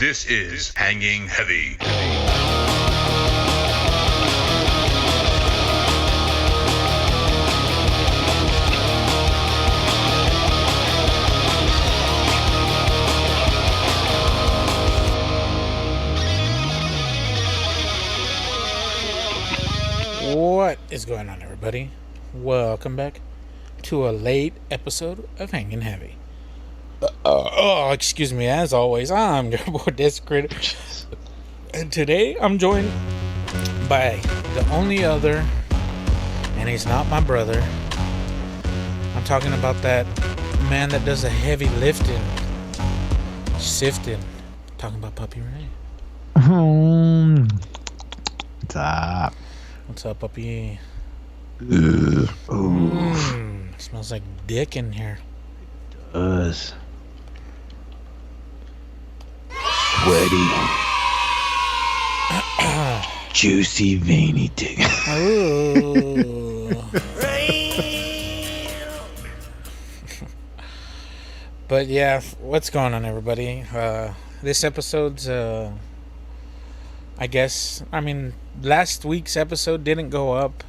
This is Hanging Heavy. What is going on, everybody? Welcome back to a late episode of Hanging Heavy. Excuse me, as always, I'm your boy Desecrator. And today I'm joined by the only other, and he's not my brother. I'm talking about that man that does the heavy lifting, sifting. I'm talking about Papi and I. What's up? What's up, Papi? Smells like dick in here. It does. Sweaty. Juicy, veiny dick. Ooh. But yeah, what's going on, everybody? This episode's, last week's episode didn't go up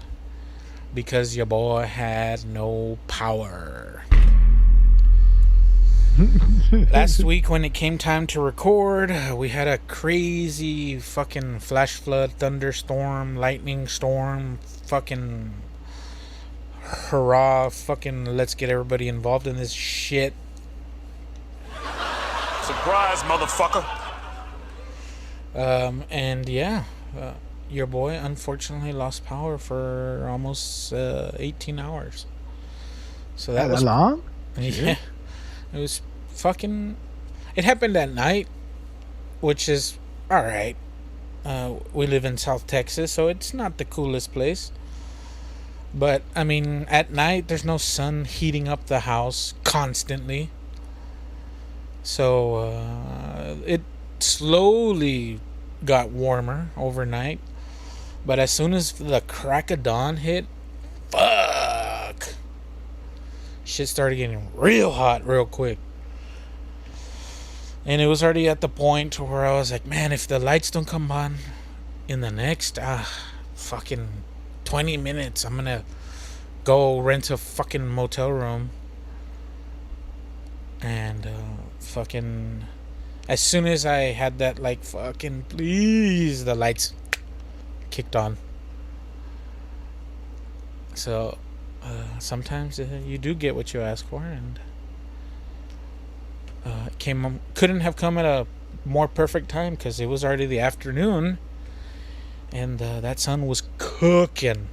because your boy had no power. Last week when it came time to record, we had a crazy fucking flash flood, thunderstorm, lightning storm, fucking hurrah, fucking let's get everybody involved in this shit. Surprise, motherfucker! Your boy unfortunately lost power for almost 18 hours. So that was long? Yeah. It was fucking... It happened at night, which is alright. We live in South Texas, so it's not the coolest place. But, I mean, at night, there's no sun heating up the house constantly. So, it slowly got warmer overnight. But as soon as the crack of dawn hit, fuck! Shit started getting real hot real quick. And it was already at the point where I was like, man, if the lights don't come on in the next fucking 20 minutes, I'm gonna go rent a fucking motel room. And fucking as soon as I had that, like, fucking please, the lights kicked on. So sometimes you do get what you ask for, and couldn't have come at a more perfect time because it was already the afternoon, and that sun was cooking.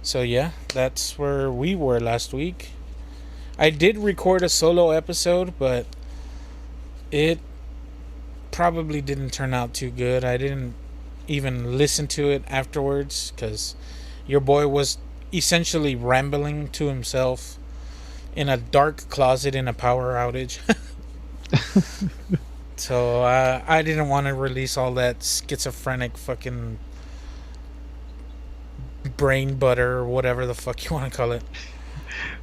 So yeah, that's where we were last week. I did record a solo episode, but it probably didn't turn out too good. I didn't even listen to it afterwards because your boy was essentially rambling to himself in a dark closet in a power outage. So I didn't want to release all that schizophrenic fucking brain butter or whatever the fuck you want to call it.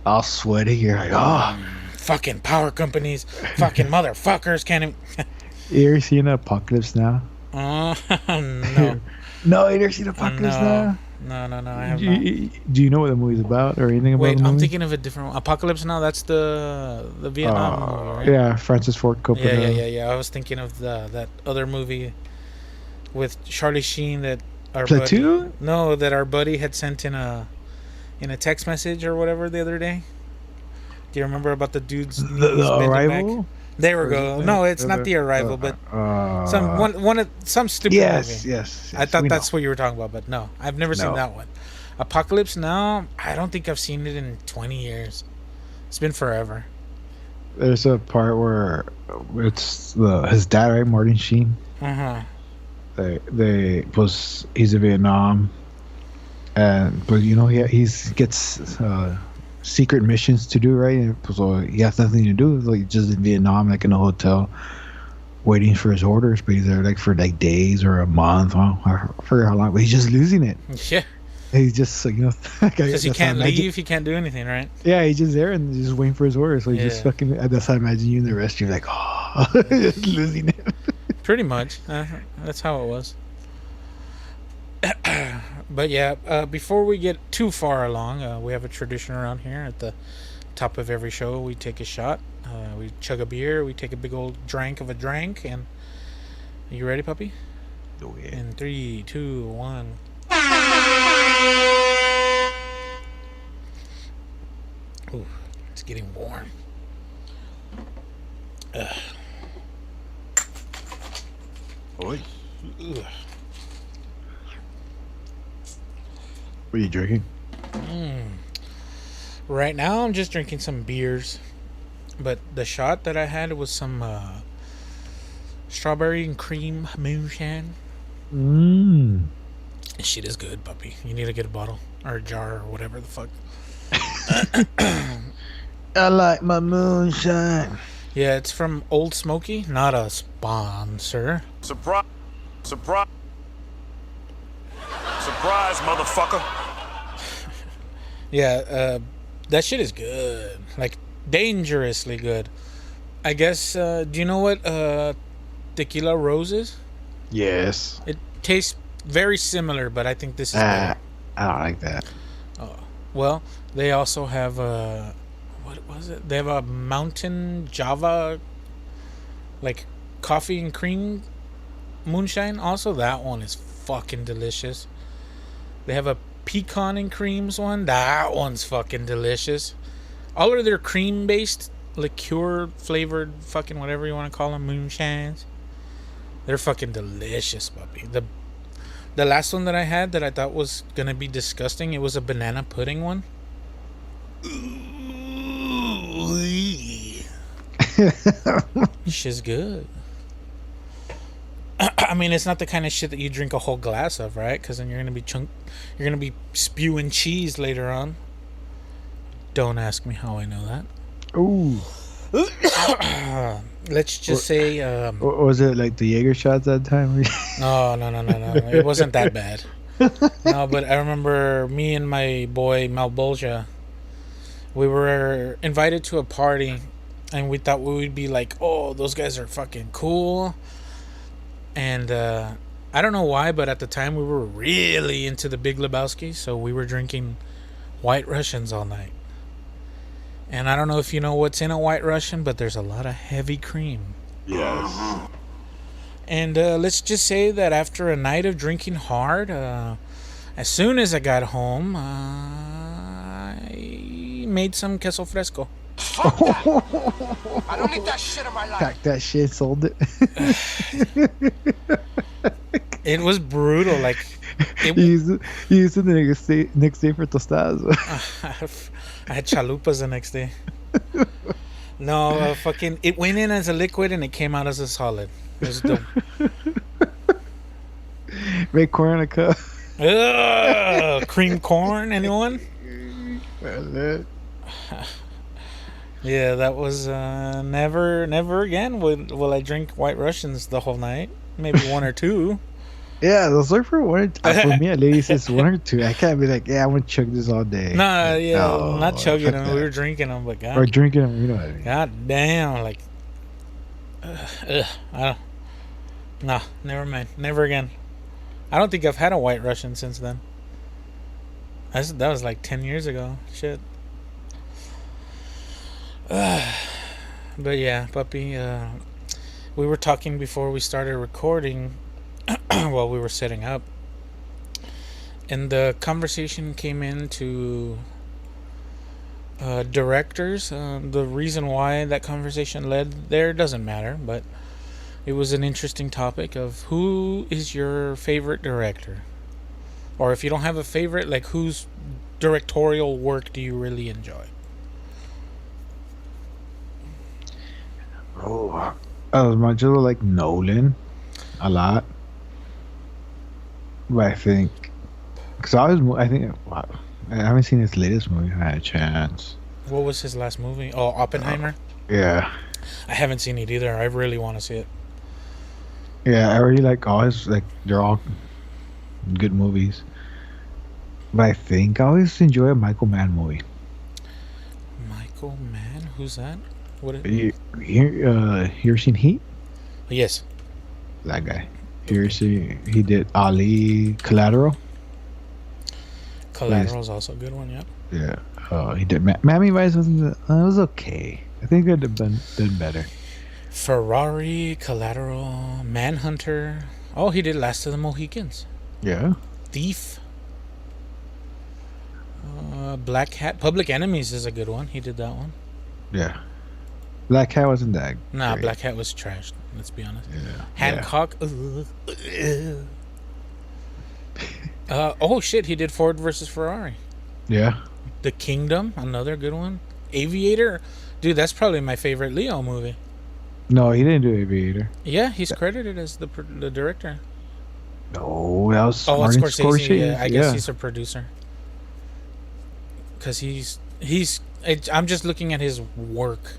All sweaty. You're like, fucking power companies, fucking motherfuckers can't even... You ever seen Apocalypse Now? No. No, you never seen Apocalypse Now? No, I have not. Do you know what the movie's about or anything about the movie? I'm thinking of a different one. Apocalypse Now, that's the Vietnam movie, right? Yeah, Francis Ford Coppola. Yeah. I was thinking of that other movie with Charlie Sheen that our Platoon? buddy... No, that our buddy had sent in a text message or whatever the other day. Do you remember about the dudes? The Arrival? Back? There we go. No, it's not The Arrival, but some stupid movie. Yes. I thought that's what you were talking about, but no, I've never seen that one. Apocalypse Now, I don't think I've seen it in 20 years. It's been forever. There's a part where it's his dad, right, Martin Sheen. He's in Vietnam, but he gets secret missions to do, right? And so he has nothing to do, like just in Vietnam, like in a hotel, waiting for his orders. But he's there like for like days or a month. I forget how long, but he's just losing it. Yeah. He's just like, because he can't leave, he can't do anything, right? Yeah, he's just there and just waiting for his orders. So he's just fucking. That's how I imagine you in the rest. You're like, oh. Losing it. Pretty much. That's how it was. But yeah, before we get too far along, we have a tradition around here. At the top of every show, we take a shot. We chug a beer. We take a big old drink of a drink. And you ready, puppy? Oh, yeah. In 3, 2, 1. Ooh, it's getting warm. Oi. Ugh. What are you drinking? Right now, I'm just drinking some beers. But the shot that I had was some strawberry and cream moonshine. This shit is good, puppy. You need to get a bottle or a jar or whatever the fuck. I like my moonshine. Yeah, it's from Old Smoky, not a sponsor. Surprise, motherfucker. Yeah, that shit is good. Like, dangerously good. I guess, do you know what Tequila Rose is? Yes. It tastes very similar, but I think this is better. I don't like that. Oh, well, they also have what was it? They have a Mountain Java, like, coffee and cream moonshine. Also, that one is fucking delicious. They have a pecan and creams one. That one's fucking delicious. All of their cream-based, liqueur flavored, fucking whatever you want to call them, moonshines. They're fucking delicious, puppy. The last one that I had that I thought was gonna be disgusting, it was a banana pudding one. Shit's good. I mean, it's not the kind of shit that you drink a whole glass of, right? Because then you're gonna be spewing cheese later on. Don't ask me how I know that. Ooh. Let's just say. Was it like the Jaeger shots that time? No. It wasn't that bad. No, but I remember me and my boy Malbolgia. We were invited to a party, and we thought we would be like, "Oh, those guys are fucking cool." And I don't know why, but at the time we were really into the Big Lebowski, so we were drinking White Russians all night. And I don't know if you know what's in a White Russian, but there's a lot of heavy cream. Yes. And let's just say that after a night of drinking hard, as soon as I got home, I made some queso fresco. I don't need that shit in my life. Packed that shit, sold it. It was brutal. Like, you used it the next day for tostadas. I had chalupas the next day. No, fucking, it went in as a liquid and it came out as a solid. It was dope. Make corn in a cup. Cream corn, anyone? Yeah, that was never again will I drink White Russians the whole night. Maybe one or two. Yeah, those are for one. For me, at least, it's one or two. I can't be like, yeah, I want to chug this all day. Nah, like, yeah, no, not chugging them. that. We were drinking them, but God. Or drinking them, you know what I mean. God damn, like. I don't. Nah, never mind. Never again. I don't think I've had a White Russian since then. That was like 10 years ago. Shit. But yeah, puppy. We were talking before we started recording while we were setting up. And the conversation came into directors. The reason why that conversation led there doesn't matter, but it was an interesting topic of who is your favorite director? Or if you don't have a favorite, like, whose directorial work do you really enjoy? Oh, as much as I like Nolan a lot, but I think because I haven't seen his latest movie. I had a chance. What was his last movie? Oh, Oppenheimer? Yeah. I haven't seen it either. I really want to see it. Yeah, I really like all his, like, they're all good movies. But I think I always enjoy a Michael Mann movie. Michael Mann? Who's that? What? You ever seen Heat? Yes. That guy. You ever see? He did Ali, Collateral. Collateral is also a good one. Yep. Yeah. He did. Miami Vice wasn't. It was okay. I think it would have done better. Ferrari, Collateral, Manhunter. Oh, he did Last of the Mohicans. Yeah. Thief. Black Hat. Public Enemies is a good one. He did that one. Yeah. Black Hat wasn't that. Nah, great. Black Hat was trashed. Let's be honest. Yeah. Hancock. Oh shit! He did Ford versus Ferrari. Yeah. The Kingdom, another good one. Aviator, dude, that's probably my favorite Leo movie. No, he didn't do Aviator. Yeah, he's credited as the director. No, that was Oh, it's Martin Scorsese. Yeah, I guess Yeah. he's a producer. Because I'm just looking at his work.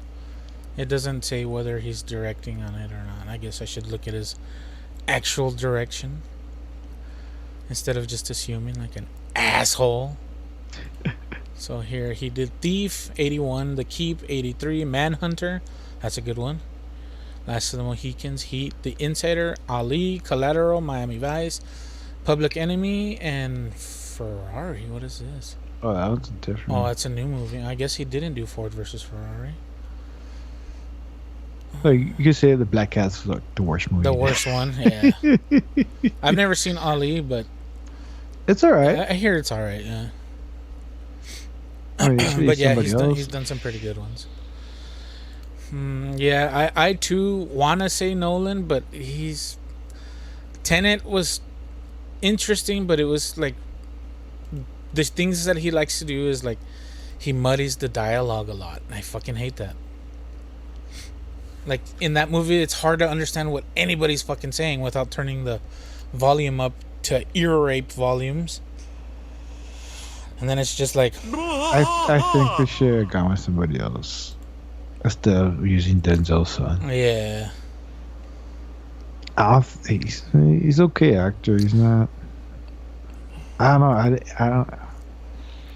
It doesn't say whether he's directing on it or not. I guess I should look at his actual direction instead of just assuming like an asshole. So here he did Thief 81, The Keep 83, Manhunter, that's a good one. Last of the Mohicans, Heat, The Insider, Ali, Collateral, Miami Vice, Public Enemy, and Ferrari. What is this? Oh, that was different. Oh, that's a new movie. I guess he didn't do Ford versus Ferrari. Like you could say the Black Cat's like the worst movie. The worst one, yeah. I've never seen Ali, but It's alright. I hear it's alright, yeah. I mean, But yeah, somebody he's done some pretty good ones. Yeah, I too want to say Nolan, but Tenet was interesting, but it was like the things that he likes to do is like he muddies the dialogue a lot. And I fucking hate that. Like in that movie, it's hard to understand what anybody's fucking saying without turning the volume up to ear rape volumes. And then it's just like I think we should have gone with somebody else instead of using Denzel's son. yeah. He's okay actor. He's not. I don't know. I don't.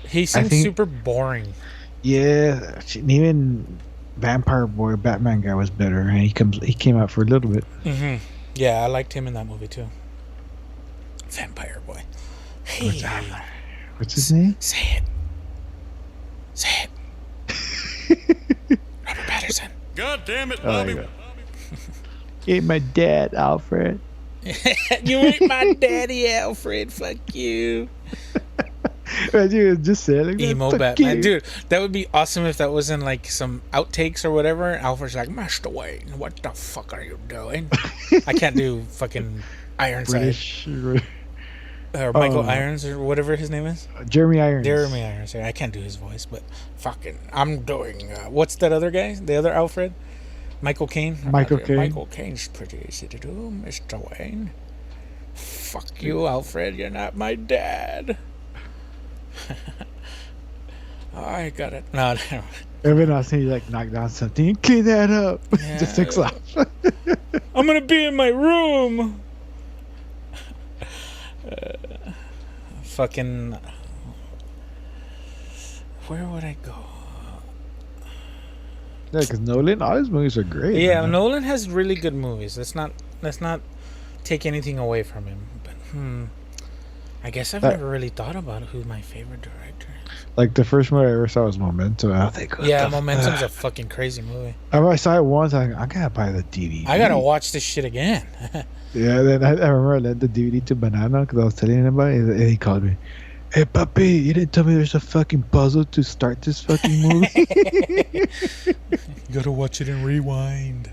He seems super boring. Yeah, even Vampire Boy, Batman guy was better, and he came out for a little bit. Mm-hmm. Yeah, I liked him in that movie too. Vampire Boy. Hey, What's his name? say it. Say it. Robert Patterson. God damn it, Oh, Bobby. yeah. Ain't my dad, Alfred. You ain't my daddy, Alfred. Fuck you. Dude, just say it like that. Emo Fuck Batman. you. Dude, that would be awesome if that was in like some outtakes or whatever. Alfred's like, Master Wayne, what the fuck are you doing? I can't do fucking Ironside. British. Or Michael Irons or whatever his name is. Jeremy Irons. Jeremy Irons. I can't do his voice, but fucking, I'm doing. What's that other guy? The other Alfred? Michael Caine? Michael Caine. Michael Caine's pretty easy to do, Mr. Wayne. Fuck you, Alfred. You're not my dad. I got it. No. Every now and then you like knock down something, clean that up. Yeah. Just takes off. I'm gonna be in my room. Fucking. Where would I go? Yeah, because Nolan, all his movies are great. Yeah, man. Nolan has really good movies. Let's not take anything away from him. But I guess I've never really thought about who my favorite director is. Like the first movie I ever saw was Memento. I think. Yeah, Momentum's a fucking crazy movie. I saw it once. I gotta buy the DVD. I gotta watch this shit again. Yeah, then I remember I lent the DVD to Banana because I was telling him about it, and he called me. Hey, Papi, you didn't tell me there's a fucking puzzle to start this fucking movie. You gotta watch it and rewind.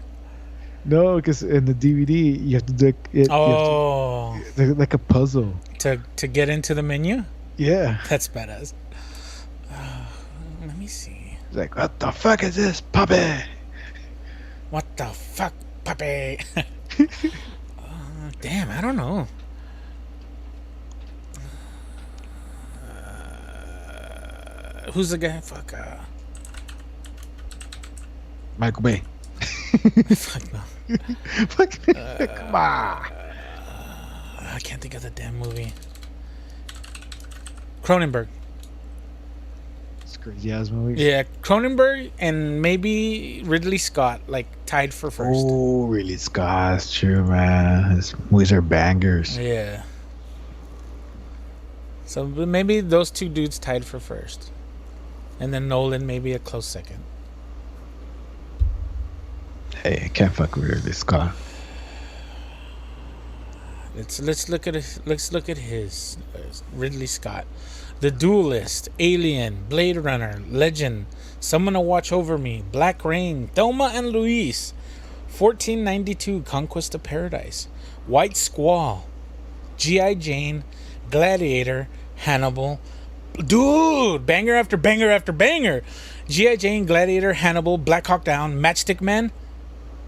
No, because in the DVD you have to do it. Oh, you have to, like a puzzle. to get into the menu. Yeah. That's badass. Let me see. It's like, what the fuck is this, Papi? What the fuck, puppy? Damn, I don't know. Who's the guy? Fuck. Michael Bay. Fuck no. Fuck. Come on. I can't think of the damn movie. Cronenberg. crazy ass movies. Yeah, Cronenberg and maybe Ridley Scott, like, tied for first. Oh, really, Scott? That's true, man. His movies are bangers. Yeah. So maybe those two dudes tied for first. And then Nolan maybe a close second. Hey, I can't fuck with Ridley Scott. Let's look at his Ridley Scott. The Duelist, Alien, Blade Runner, Legend, Someone to Watch Over Me, Black Rain, Thelma and Louise, 1492, Conquest of Paradise, White Squall, G.I. Jane, Gladiator, Hannibal. Dude, banger after banger after banger. G.I. Jane, Gladiator, Hannibal, Black Hawk Down, Matchstick Men.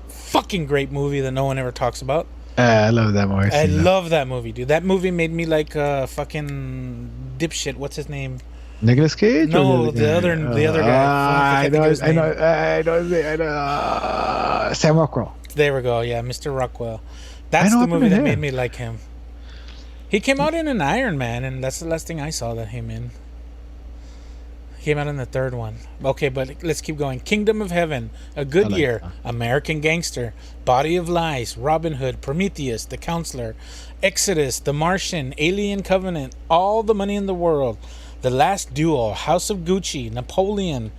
Fucking great movie that no one ever talks about. I love that movie. I love that movie, dude. That movie made me like fucking dipshit. What's his name? Nicolas Cage? No, the other guy. I know. Sam Rockwell. There we go. Yeah, Mr. Rockwell. That's the movie that made me like him. He came out in an Iron Man, and that's the last thing I saw that him in. He came out in the third one. Okay, but let's keep going. Kingdom of Heaven, A Good Year, American Gangster, Body of Lies, Robin Hood, Prometheus, The Counselor, Exodus, The Martian, Alien Covenant, All the Money in the World, The Last Duel, House of Gucci, Napoleon.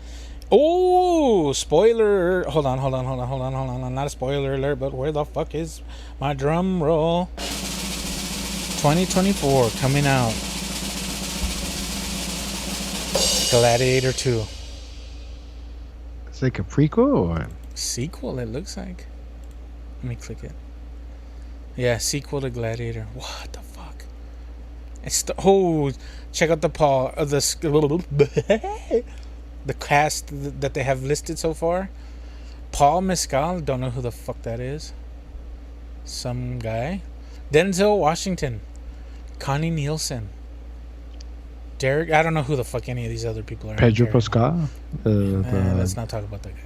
Oh, spoiler. Hold on. Not a spoiler alert, but where the fuck is my drum roll? 2024 coming out. Gladiator 2. It's like a prequel or Sequel, it looks like. Let me click it. Yeah, sequel to Gladiator. What the fuck? It's check out the the cast that they have listed so far. Paul Mescal, don't know who the fuck that is. Some guy. Denzel Washington, Connie Nielsen, Derek. I don't know who the fuck any of these other people are. Pedro Pascal. Let's not talk about that guy.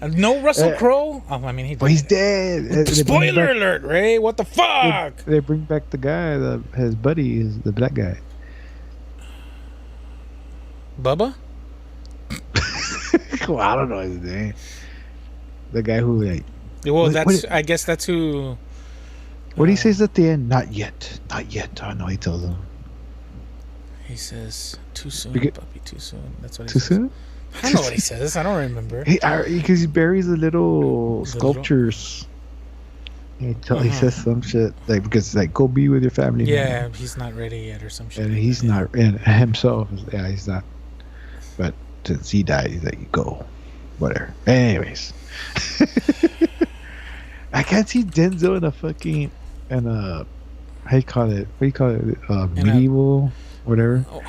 No Russell Crowe. Oh, I mean, he's dead. Spoiler alert, Ray. What the fuck? They bring back the guy, his buddy is the black guy. Bubba? Well, I don't know his name. The guy who like. Well, I guess that's who. What he says at the end? Not yet. Not yet. I know he tells him. He says, "Too soon, puppy. Too soon." That's what he says. Too soon? I don't know what he says. I don't remember. Because he buries the little sculptures. He says some shit like because like go be with your family. Yeah, now. He's not ready yet or some shit. And he's not, and himself. Yeah, he's not. But since he died, he's like go, whatever. Anyways, I can't see Denzel in a fucking how you call it? What do you call it? Medieval, whatever. Oh.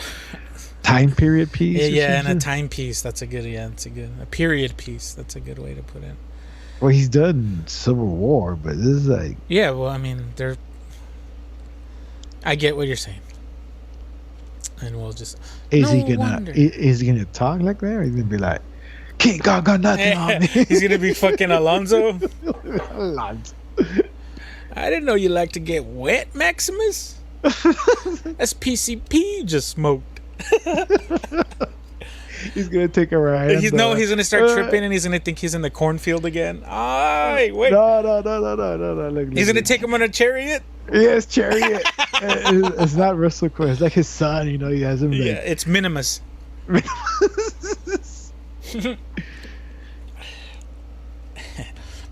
Time period piece. Yeah, and a timepiece. That's a good. Yeah, that's a good. A period piece. That's a good way to put it. Well, he's done Civil War, but this is like. Yeah, well, I mean, I get what you're saying, and we'll just. Is he gonna talk like that, or he's gonna be like, "King God got nothing on me"? He's gonna be fucking Alonzo. I didn't know you like to get wet, Maximus. That's PCP you just smoked. He's gonna take a ride. He's gonna start tripping and he's gonna think he's in the cornfield again. Wait. No. Look, he's gonna take him on a chariot. Yes, chariot. It's not Russell Crowe. It's like his son. You know, he has him. Yeah, it's Minimus.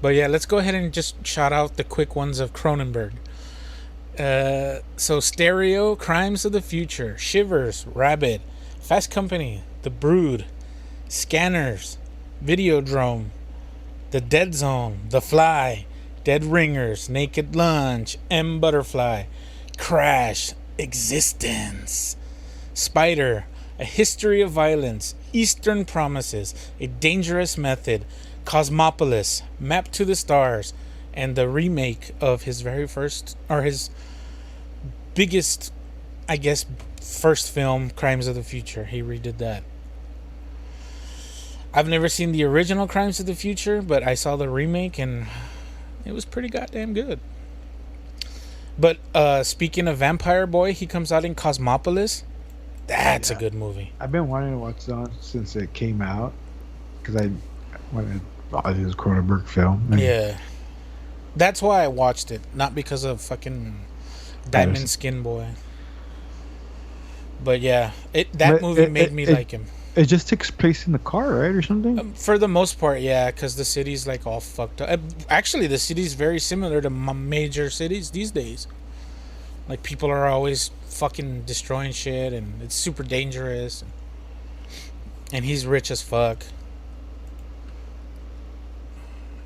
But yeah, let's go ahead and just shout out the quick ones of Cronenberg. So Stereo, Crimes of the Future, Shivers, Rabid, Fast Company, The Brood, Scanners, Videodrome, The Dead Zone, The Fly, Dead Ringers, Naked Lunch, M. Butterfly, Crash, Existence, Spider, A History of Violence, Eastern Promises, A Dangerous Method, Cosmopolis, Map to the Stars, and the remake of his very first, or his biggest, I guess, first film, Crimes of the Future. He redid that. I've never seen the original Crimes of the Future, but I saw the remake and it was pretty goddamn good. But speaking of Vampire Boy, he comes out in Cosmopolis. That's a good movie. I've been wanting to watch that since it came out because I wanted. Well, it was a Cronenberg film. Yeah. That's why I watched it, not because of fucking Diamond Skin Boy. But yeah, that movie made me like him. It just takes place in the car, right, or something? For the most part, yeah, because the city's like all fucked up. Actually, the city's very similar to major cities these days. Like, people are always fucking destroying shit, and it's super dangerous. And he's rich as fuck.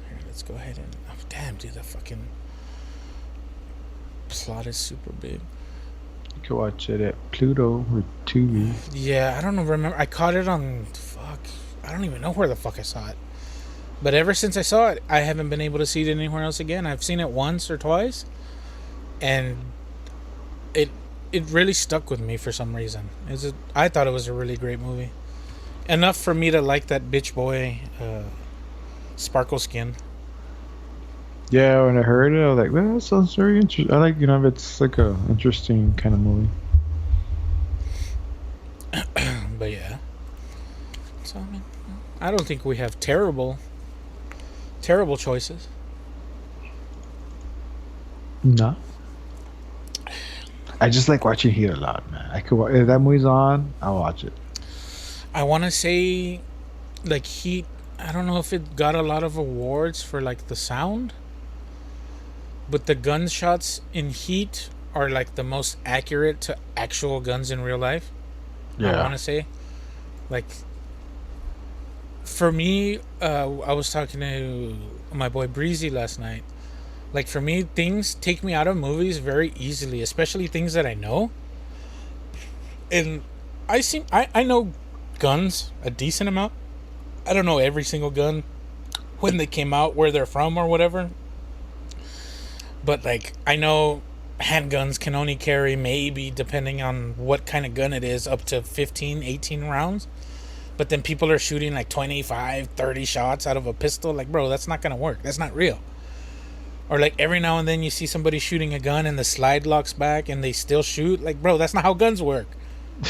Here, let's go ahead and... Oh, damn, dude, the fucking plot is super big. You can watch it at Pluto or Tubi. Yeah, I don't know. Remember, I caught it on... Fuck. I don't even know where the fuck I saw it. But ever since I saw it, I haven't been able to see it anywhere else again. I've seen it once or twice. And... It really stuck with me for some reason. I thought it was a really great movie. Enough for me to like that bitch boy, Sparkle Skin. Yeah, when I heard it, I was like, well, that sounds very interesting. I like, if it's like a interesting kind of movie. But yeah. So, I mean, I don't think we have terrible choices. No. I just like watching Heat a lot, man. If that movie's on, I'll watch it. I want to say, like, Heat, I don't know if it got a lot of awards for, like, the sound. But the gunshots in Heat are, like, the most accurate to actual guns in real life. Yeah. I want to say. Like, for me, I was talking to my boy Breezy last night. Like, for me, things take me out of movies very easily, especially things that I know. And I know guns a decent amount. I don't know every single gun, when they came out, where they're from, or whatever. But, like, I know handguns can only carry, maybe, depending on what kind of gun it is, up to 15, 18 rounds. But then people are shooting, like, 25, 30 shots out of a pistol. Like, bro, that's not going to work. That's not real. Or, like, every now and then you see somebody shooting a gun and the slide locks back and they still shoot. Like, bro, that's not how guns work.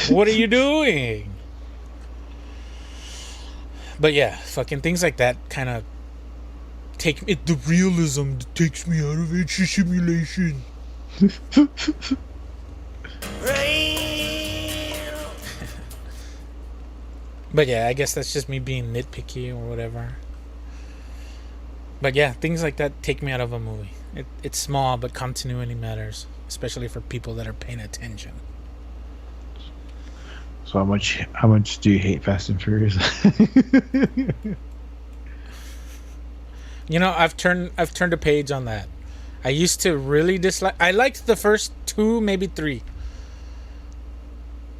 What are you doing? But, yeah, fucking things like that kind of take... the realism takes me out of it. It's a simulation. But, yeah, I guess that's just me being nitpicky or whatever. But yeah, things like that take me out of a movie. It's small, but continuity matters, especially for people that are paying attention. So how much do you hate Fast and Furious? I've turned a page on that. I used to really dislike. I liked the first 2, maybe 3,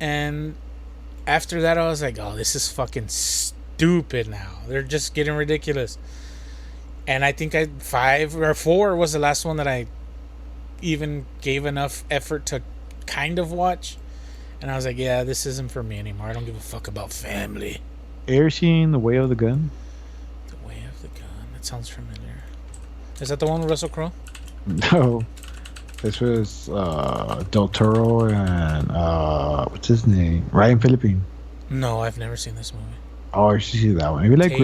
and after that, I was like, "Oh, this is fucking stupid now. They're just getting ridiculous." And I think 5 or 4 was the last one that I even gave enough effort to kind of watch. And I was like, yeah, this isn't for me anymore. I don't give a fuck about family. Ever seen The Way of the Gun? The Way of the Gun. That sounds familiar. Is that the one with Russell Crowe? No. This was Del Toro and what's his name? Ryan Philippine. No, I've never seen this movie. Oh, you should see that one. If you like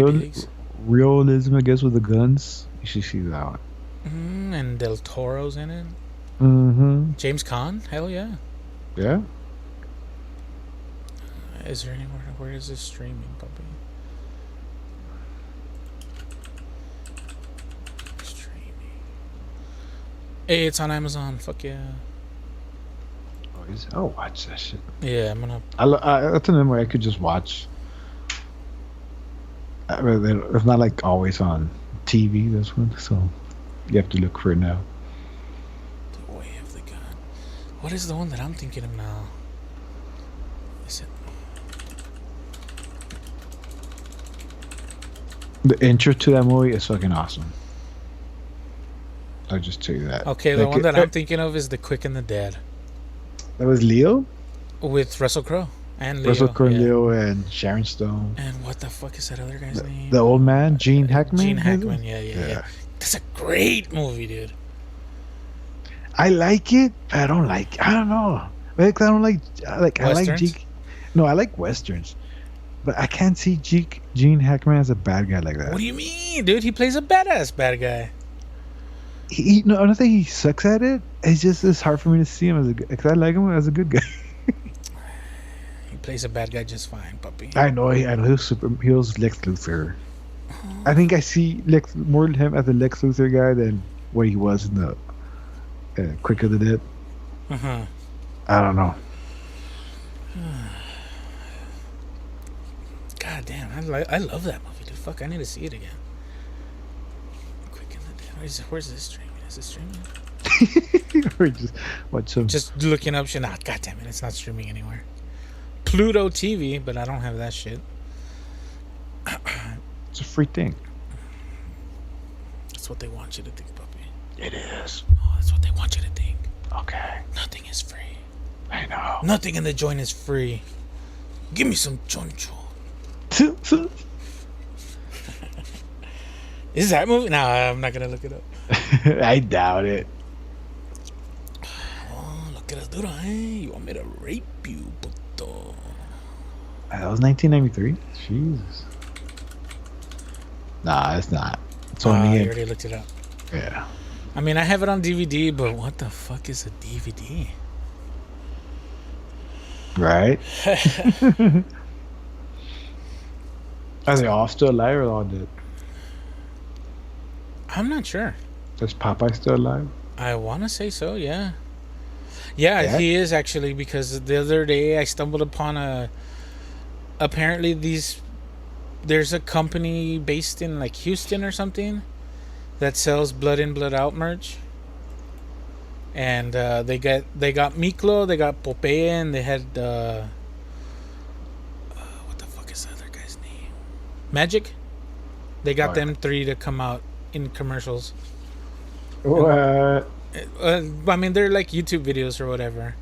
realism, I guess, with the guns, you should see that one. And Del Toro's in it. Mm-hmm. James Caan? Hell yeah. Yeah. Is there anywhere? Where is this streaming, puppy? Streaming. Hey, it's on Amazon. Fuck yeah. Oh, watch that shit. Yeah, I'm gonna. That's an where I could just watch. It's not like always on TV, this one, so you have to look for it now. The Way of the Gun. What is the one that I'm thinking of now? Is it? The intro to that movie is fucking awesome. I'll just tell you that. Okay, the one that I'm thinking of is The Quick and the Dead. That was Leo? With Russell Crowe. And Leo. Russell Crowe, Leo, and Sharon Stone. And what the fuck is that other guy's name? The old man, Gene Hackman. Gene Hackman, yeah. That's a great movie, dude. I like it. I don't know. Like I don't like. I like No, I like westerns, but I can't see Gene Hackman as a bad guy like that. What do you mean, dude? He plays a badass bad guy. No, I don't think he sucks at it. It's hard for me to see him as a because I like him as a good guy. He plays a bad guy just fine, puppy. I know. I know. He was Lex Luthor. I think I see more him as a Lex Luthor guy than what he was in the Quick of the Dead. Uh-huh. I don't know. God damn, I love that movie, dude. Fuck, I need to see it again. Quick in the Dead. Where's this streaming? Is it streaming? Or just watch some. Just looking up shit. Nah, God damn it, it's not streaming anywhere. Pluto TV, but I don't have that shit. It's a free thing. That's what they want you to think, puppy. It is. Oh, that's what they want you to think. Okay. Nothing is free. I know. Nothing in the joint is free. Give me some choncho. Is that movie? No, I'm not gonna look it up. I doubt it. Oh, look at us, dude. Hey, you want me to rape you, puto? That was 1993. Jesus. Nah, it's not. It's only I already looked it up. Yeah. I mean, I have it on DVD, but what the fuck is a DVD? Right? Are they all still alive or all dead? I'm not sure. Is Popeye still alive? I want to say so, yeah. Yeah, he is actually, because the other day I stumbled upon apparently there's a company based in like Houston or something that sells blood in, blood out merch. And they got Miklo, they got Popeye, and they had what the fuck is the other guy's name? Magic. They got them three to come out in commercials. What? I mean, they're like YouTube videos or whatever.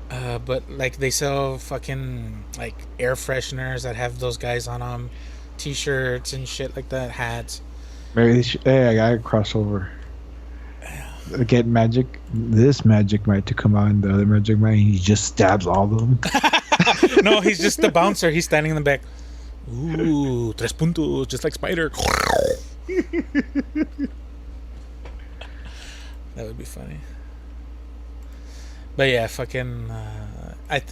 But like they sell fucking like air fresheners that have those guys on them, T-shirts and shit like that, hats. Maybe I gotta cross over. Get Magic. This Magic Mike to come out, and the other Magic Mike, he just stabs all of them. No, he's just the bouncer. He's standing in the back. Ooh, 3 puntos, just like Spider. That would be funny. But yeah, fucking.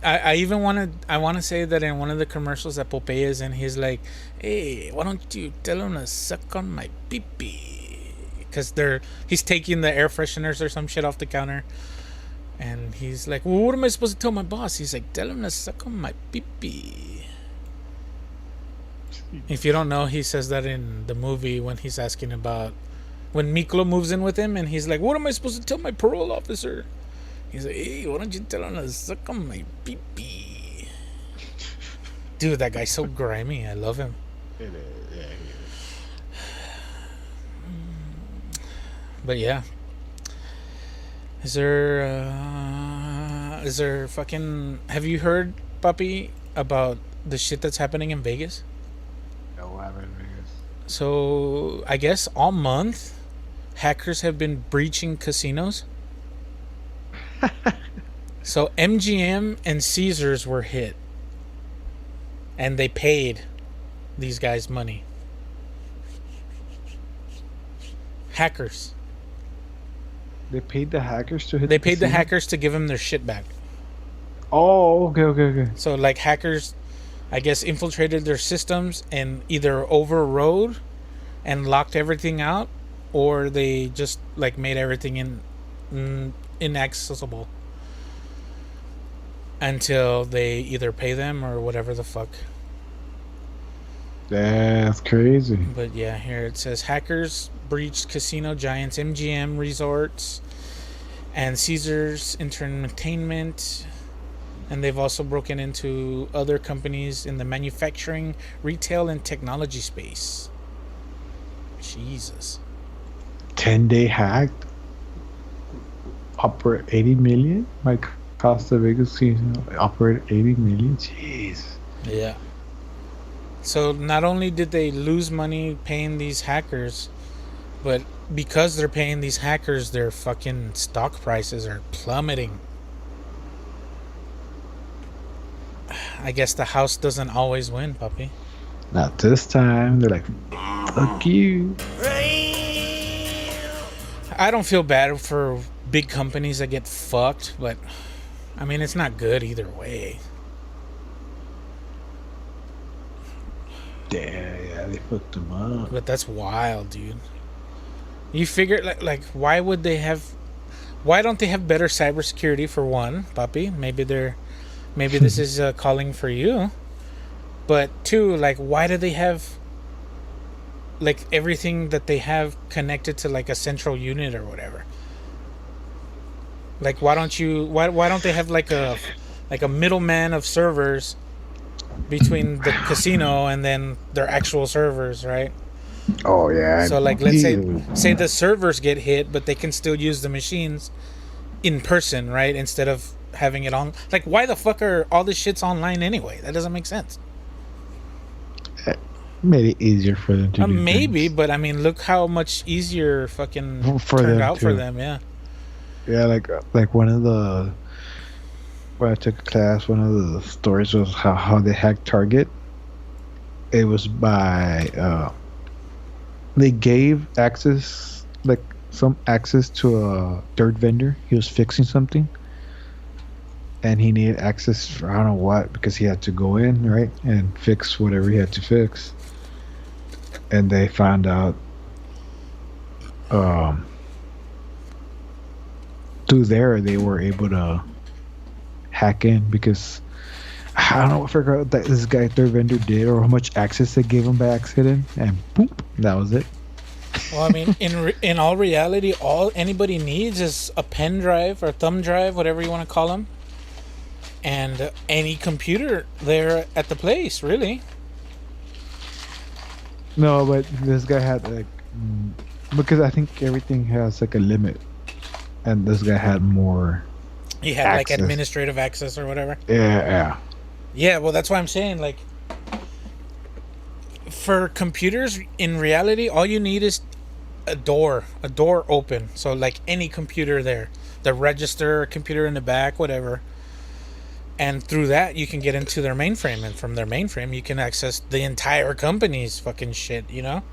I even want to say that in one of the commercials that Popeye is in, he's like, "Hey, why don't you tell him to suck on my pee-pee?" Because he's taking the air fresheners or some shit off the counter, and he's like, "Well, what am I supposed to tell my boss?" He's like, "Tell him to suck on my pee-pee." If you don't know, he says that in the movie when he's asking about when Miklo moves in with him, and he's like, "What am I supposed to tell my parole officer?" He's like, "Hey, why don't you tell him to suck on my pee-pee?" Dude, that guy's so grimy. I love him. It is, yeah. But yeah, is there fucking? Have you heard, Papi, about the shit that's happening in Vegas? No, what happened in Vegas? So I guess all month, hackers have been breaching casinos. So MGM and Caesars were hit, and they paid these guys money. Hackers. They paid the hackers to hit. They paid the hackers to give them their shit back. Oh, okay. So like hackers, I guess, infiltrated their systems and either overrode and locked everything out, or they just like made everything inaccessible until they either pay them or whatever the fuck. That's crazy. But yeah, here it says hackers breached casino giants MGM Resorts and Caesars Entertainment, and they've also broken into other companies in the manufacturing, retail, and technology space. Jesus. 10-day hack. Operate 80 million. My Costa Vegas casino operate 80 million. Jeez. Yeah. So not only did they lose money paying these hackers, but because they're paying these hackers, their fucking stock prices are plummeting. I guess the house doesn't always win, puppy. Not this time. They're like, fuck you. I don't feel bad for big companies that get fucked, but I mean, it's not good either way. Yeah, they fucked them up. But that's wild, dude. You figure, like, why would they have? Why don't they have better cybersecurity for one, puppy? Maybe this is calling for you. But two, like, why do they have like everything that they have connected to like a central unit or whatever? Like, why don't they have like a middleman of servers between the casino and then their actual servers, right? Oh yeah. So like, let's say the servers get hit, but they can still use the machines in person, right? Instead of having it on. Like, why the fuck are all this shit's online anyway? That doesn't make sense. Made it easier for them to do maybe, things. but I mean, look how much easier fucking For turned them out for too. them. Yeah. Yeah, like one of the when I took a class, one of the stories was how they hacked Target. It was by they gave access, like some access to a third vendor. He was fixing something, and he needed access for I don't know what because he had to go in right and fix whatever he had to fix. And they found out through there they were able to hack in because I don't know what forgot that this guy third vendor did or how much access they gave him by accident, and boom, that was it. Well, I mean, in all reality, all anybody needs is a pen drive or thumb drive, whatever you want to call them, and any computer there at the place, really. No, but this guy had like because I think everything has like a limit, and this guy had more. He had access. like administrative access or whatever. Yeah. Yeah, well, that's why I'm saying, like, for computers, in reality, all you need is a door open. So, like, any computer there, the register, computer in the back, whatever. And through that, you can get into their mainframe. And from their mainframe, you can access the entire company's fucking shit, you know?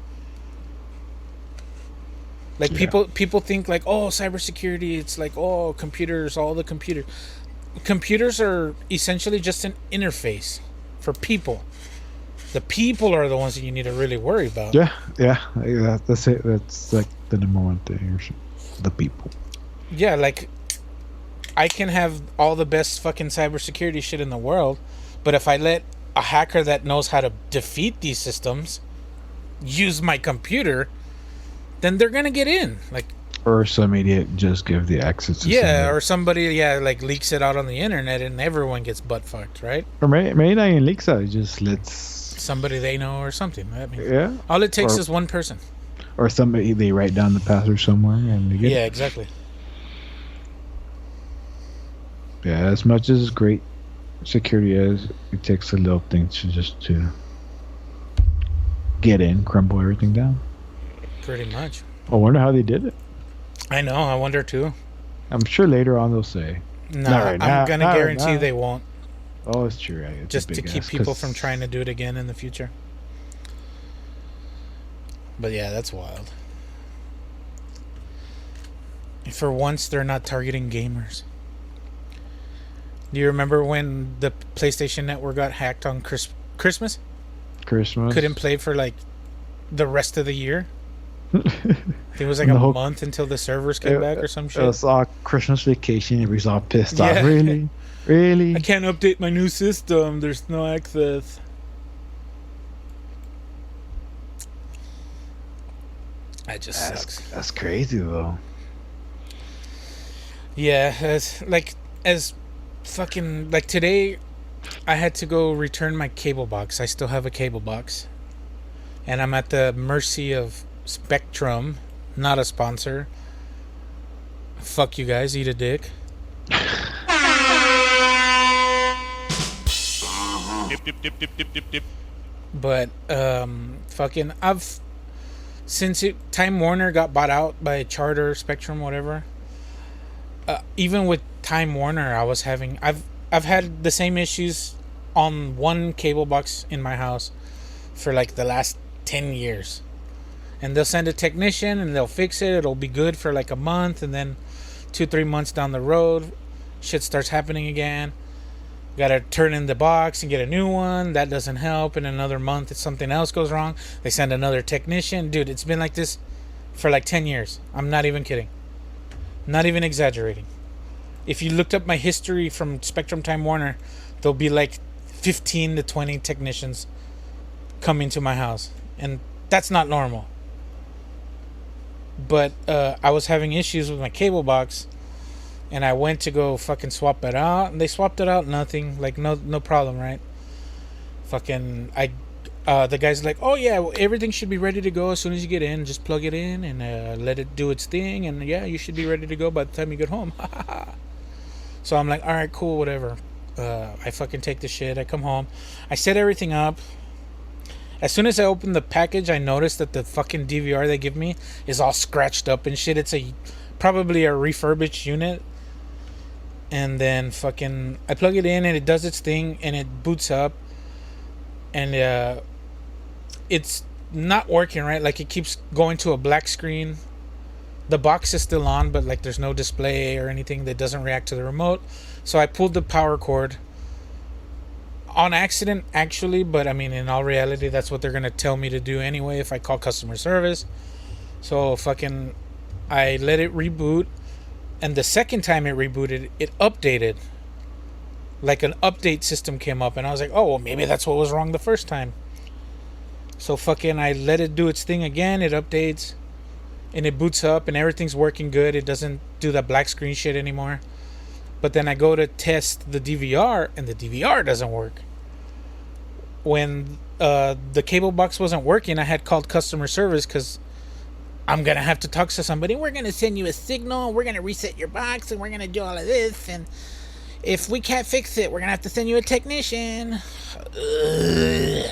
Like, Yeah. people think, like, oh, cybersecurity, it's like, oh, computers, all the computers. Computers are essentially just an interface for people. The people are the ones that you need to really worry about. Yeah. That's it. That's like the number one thing. The people. Yeah, like, I can have all the best fucking cybersecurity shit in the world, but if I let a hacker that knows how to defeat these systems use my computer, then they're gonna get in. Like, Or some idiot just give the access to yeah, somebody. or somebody like leaks it out on the internet and everyone gets butt fucked, right? Or maybe not in leaks out, just lets Somebody they know or something. I mean, yeah. all it takes Or- is one person. Or somebody they write down the password somewhere and they get Yeah, it. exactly. Yeah, as much as great security is, it takes a little thing to get in, crumble everything down. Pretty much. I wonder how they did it. I know. I wonder too. I'm sure later on they'll say, No, Not right now, I'm gonna not right guarantee now. they won't. "Oh, it's true." Right? It's a Just to big keep ass, people 'cause- from trying to do it again in the future. But yeah, that's wild. For once, they're not targeting gamers. Do you remember when the PlayStation Network got hacked on Christmas? Christmas. Couldn't play for like the rest of the year. I think it was like The a whole- month until the servers came back or some It shit. was all Christmas vacation. Everybody's all pissed Yeah. off. Really? I can't update my new system. There's no access. That just sucks. That's crazy though. Yeah, as fucking like today, I had to go return my cable box. I still have a cable box, and I'm at the mercy of Spectrum, not a sponsor. Fuck you guys, eat a dick. Dip. But fucking since Time Warner got bought out by Charter, Spectrum, whatever. Even with Time Warner, I've had the same issues on one cable box in my house for like the last 10 years. And they'll send a technician and they'll fix it. It'll be good for like a month, and then 2-3 months down the road, shit starts happening again. Gotta turn in the box and get a new one. That doesn't help. In another month, if something else goes wrong, they send another technician. Dude, it's been like this for like 10 years. I'm not even kidding. Not even exaggerating. If you looked up my history from Spectrum Time Warner, there'll be like 15 to 20 technicians coming to my house. And that's not normal. But I was having issues with my cable box, and I went to go fucking swap it out, and they swapped it out. Nothing, like no problem, right? Fucking the guy's like, oh yeah, everything should be ready to go as soon as you get in. Just plug it in and let it do its thing, and yeah, you should be ready to go by the time you get home. So I'm like, all right, cool, whatever. I fucking take the shit. I come home, I set everything up. As soon as I open the package, I noticed that the fucking DVR they give me is all scratched up and shit. It's probably a refurbished unit. And then fucking I plug it in and it does its thing and it boots up. And it's not working right. Like, it keeps going to a black screen. The box is still on, but like there's no display or anything that doesn't react to the remote. So I pulled the power cord. On accident, actually, but I mean, in all reality, that's what they're gonna tell me to do anyway if I call customer service. So fucking, I let it reboot, and the second time it rebooted, it updated. Like an update system came up, and I was like, oh, well, maybe that's what was wrong the first time. So fucking, I let it do its thing again. It updates, and it boots up, and everything's working good. It doesn't do that black screen shit anymore. But then I go to test the DVR, and the DVR doesn't work. When the cable box wasn't working, I had called customer service because I'm going to have to talk to somebody. We're going to send you a signal. We're going to reset your box, and we're going to do all of this. And if we can't fix it, we're going to have to send you a technician. Ugh.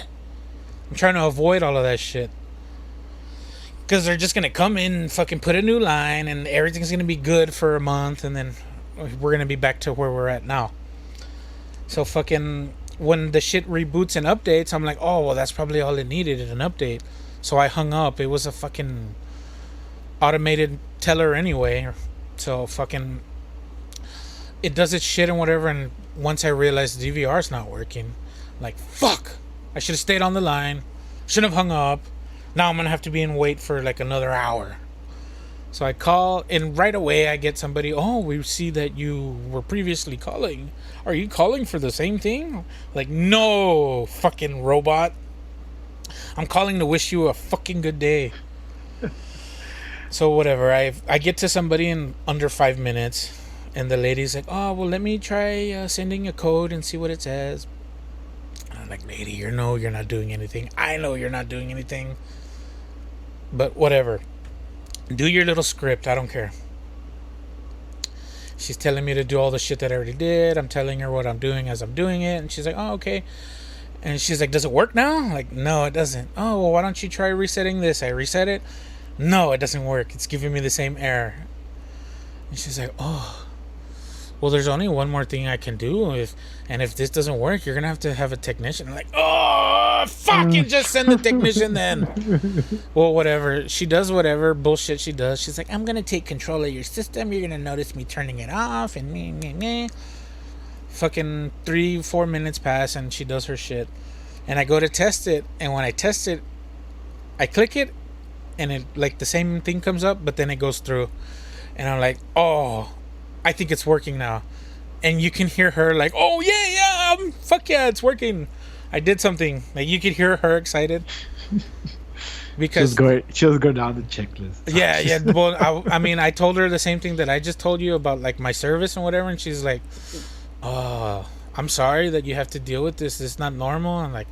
I'm trying to avoid all of that shit. Because they're just going to come in and fucking put a new line, and everything's going to be good for a month, and then we're gonna be back to where we're at now. So fucking, when the shit reboots and updates, I'm like, oh well, that's probably all it needed, an update. So I hung up. It was a fucking automated teller anyway. So fucking, it does its shit and whatever. And once I realized the DVR's not working, I'm like, fuck, I should have stayed on the line, shouldn't have hung up. Now I'm gonna have to be in wait for like another hour. So I call, and right away I get somebody, oh, we see that you were previously calling. Are you calling for the same thing? Like, no, fucking robot. I'm calling to wish you a fucking good day. So whatever, I get to somebody in under 5 minutes, and the lady's like, oh, well, let me try sending a code and see what it says. And I'm like, lady, you're not doing anything. I know you're not doing anything. But whatever. Do your little script. I don't care. She's telling me to do all the shit that I already did. I'm telling her what I'm doing as I'm doing it. And she's like, oh, okay. And she's like, does it work now? I'm like, no, it doesn't. Oh, well, why don't you try resetting this? I reset it. No, it doesn't work. It's giving me the same error. And she's like, oh, well, there's only one more thing I can do. If this doesn't work, you're going to have a technician. I'm like, oh, fucking just send the technician then. Well, whatever. She does whatever bullshit she does. She's like, I'm going to take control of your system. You're going to notice me turning it off and me. Fucking 3-4 minutes pass and she does her shit. And I go to test it. And when I test it, I click it and it like the same thing comes up, but then it goes through. And I'm like, oh, I think it's working now. And you can hear her like, oh yeah, fuck yeah, it's working. I did something. Like, you could hear her excited because she'll go down the checklist. Yeah. Well, I mean, I told her the same thing that I just told you about, like my service and whatever, and she's like, "Oh, I'm sorry that you have to deal with this. It's not normal." And like,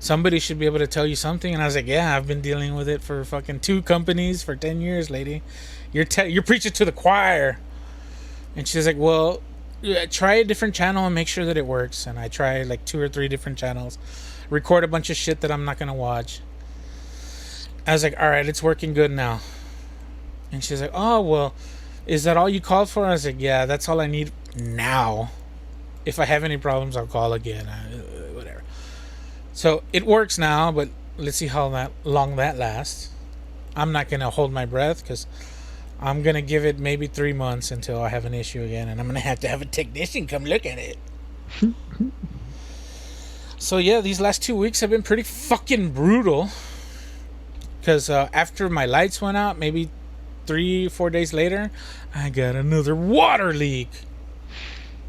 somebody should be able to tell you something. And I was like, "Yeah, I've been dealing with it for fucking 2 companies for 10 years, lady. You're preaching to the choir." And she's like, well, try a different channel and make sure that it works. And I try like 2 or 3 different channels, record a bunch of shit that I'm not going to watch. I was like, all right, it's working good now. And she's like, oh, well, is that all you called for? I was like, yeah, that's all I need now. If I have any problems, I'll call again. So it works now, but let's see how long that lasts. I'm not gonna hold my breath because I'm gonna give it maybe 3 months until I have an issue again, and I'm gonna have to have a technician come look at it. So yeah, these last 2 weeks have been pretty fucking brutal. Because after my lights went out, maybe 3-4 days later, I got another water leak.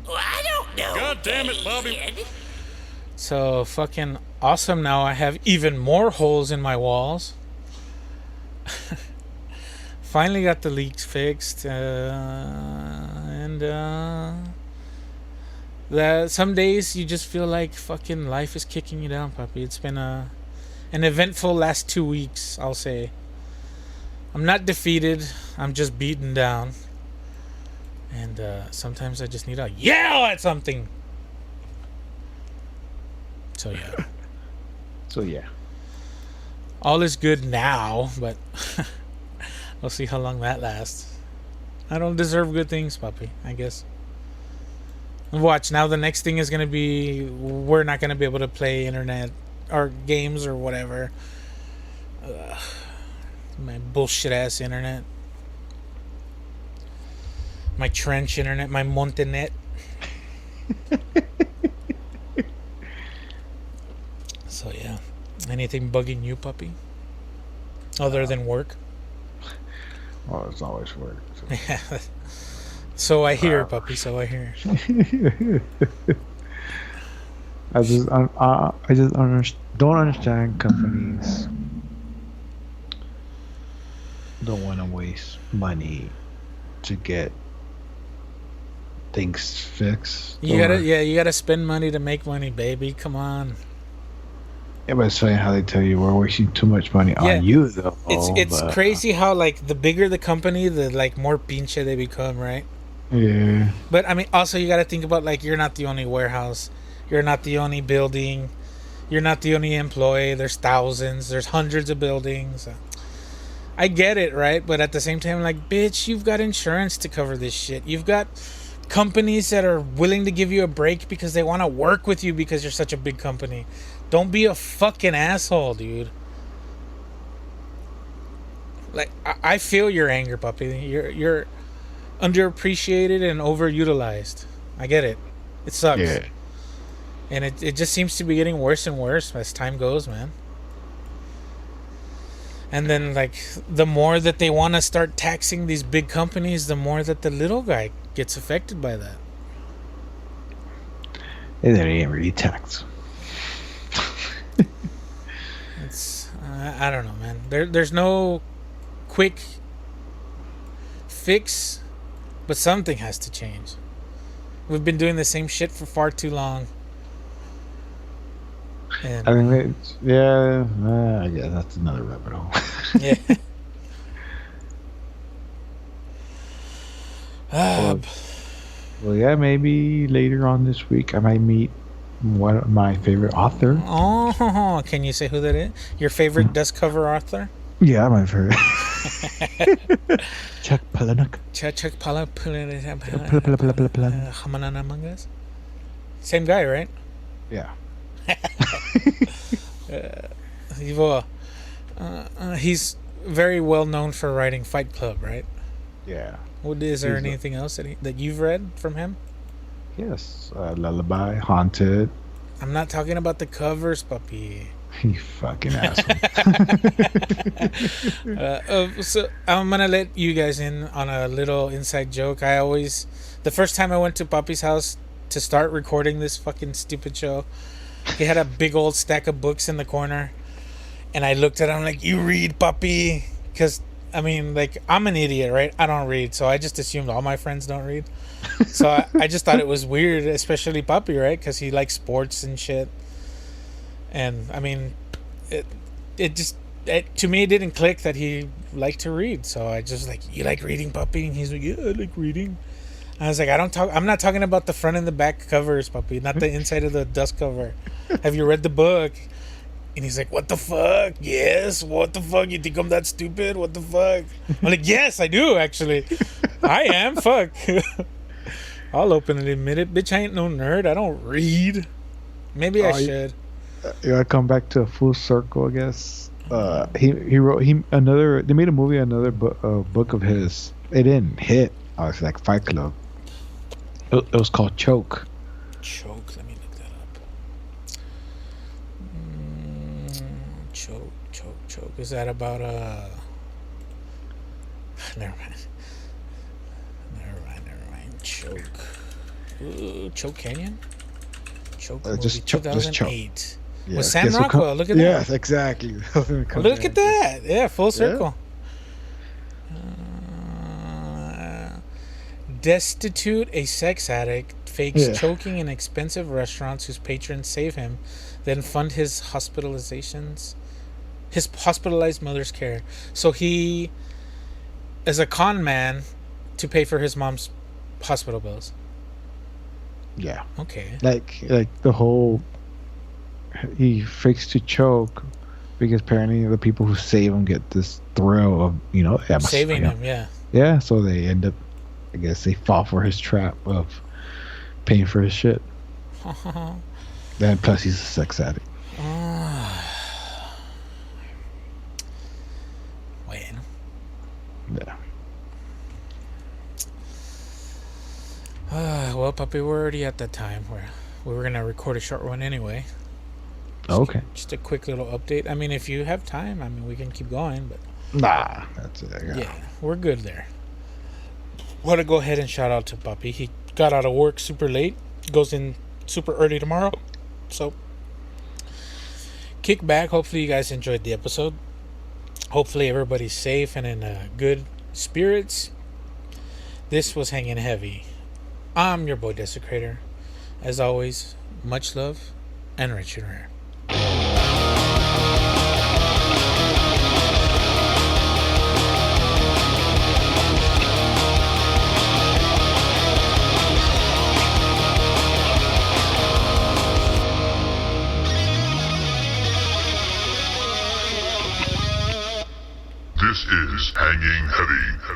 Well, I don't know. God damn it, Bobby. Dad. So fucking awesome. Now I have even more holes in my walls. Finally got the leaks fixed, and that some days you just feel like fucking life is kicking you down, puppy. It's been an eventful last 2 weeks, I'll say. I'm not defeated. I'm just beaten down, and sometimes I just need to yell at something. So yeah. So yeah. All is good now, but we'll see how long that lasts. I don't deserve good things, puppy, I guess. Watch, now the next thing is going to be we're not going to be able to play internet or games or whatever. My bullshit ass internet. My trench internet, my Montenet. So yeah. Anything bugging you, puppy? Other than work? Oh, it's always work. So. So I hear, puppy. So I hear. I just don't understand companies don't want to waste money to get things fixed. You gotta spend money to make money, baby. Come on. Yeah, but it's funny how they tell you we're wasting too much money on you, though. It's crazy how like the bigger the company, the like more pinche they become, right? Yeah. But I mean, also you got to think about like you're not the only warehouse, you're not the only building, you're not the only employee. There's thousands, there's hundreds of buildings. I get it, right? But at the same time, like, bitch, you've got insurance to cover this shit. You've got companies that are willing to give you a break because they want to work with you because you're such a big company. Don't be a fucking asshole, dude. Like, I feel your anger, puppy. You're underappreciated and overutilized. I get it. It sucks. Yeah. And it just seems to be getting worse and worse as time goes, man. And then, like, the more that they want to start taxing these big companies, the more that the little guy gets affected by that. And then it ain't really taxed. It's I don't know, man. There's no quick fix, but something has to change. We've been doing the same shit for far too long. And I mean, yeah, that's another rabbit hole. yeah. Well, yeah, maybe later on this week I might meet one of my favorite author. Oh, can you say who that is? Your favorite dust cover author? Yeah, my favorite. Chuck Palahniuk. Chuck Palahniuk. Palahniuk. Same guy, right? Yeah. He's very well known for writing Fight Club, right? Yeah. Is there anything else that you've read from him? Yes. Lullaby, Haunted. I'm not talking about the covers, puppy. You fucking asshole. So I'm gonna let you guys in on a little inside joke. The first time I went to Papi's house to start recording this fucking stupid show, he had a big old stack of books in the corner, and I looked at him like, "You read, Papi?" Because I mean, like, I'm an idiot, right? I don't read, so I just assumed all my friends don't read. So I just thought it was weird, especially Papi, right? Because he likes sports and shit. And I mean, to me it didn't click that he liked to read. So I just like, "You like reading, Papi?" And he's like, "Yeah, I like reading." I was like, I'm not talking about the front and the back covers, Papi, not the inside of the dust cover. Have you read the book? And he's like, "What the fuck? Yes, what the fuck? You think I'm that stupid? What the fuck?" I'm like, "Yes, I do, actually. I am, fuck." I'll openly admit it. Bitch, I ain't no nerd. I don't read. Maybe I should. You gotta come back to a full circle, I guess. He wrote another. They made a movie, another book of his. It didn't hit. It's like Fight Club. It was called Choke. Choke. Let me look that up. Choke. Is that about Never mind. Choke. Ooh, Choke Canyon. Choke movie, Just Choke. 2008. Yeah, With Sam guess what Rockwell. Look at that. Yes, exactly. Look at that. Yeah, full circle. Destitute, a sex addict fakes choking in expensive restaurants whose patrons save him, then fund his hospitalized mother's care. So he is a con man to pay for his mom's hospital bills. Yeah. Okay. Like the whole he fakes to choke because apparently the people who save him get this thrill of saving him. Yeah. Yeah. So they end up. I guess they fall for his trap of paying for his shit. Then plus he's a sex addict. Bueno. Yeah. Well, Papi, we're already at that time where we were gonna record a short one anyway. Okay. Just a quick little update. I mean, if you have time, I mean, we can keep going, but Nah, that's it. yeah, we're good there. Want to go ahead and shout out to Papi. He got out of work super late, goes in super early tomorrow. So, kick back. Hopefully, you guys enjoyed the episode. Hopefully, everybody's safe and in good spirits. This was Hanging Heavy. I'm your boy Desecrator. As always, much love and rich and rare. This is Hanging Heavy.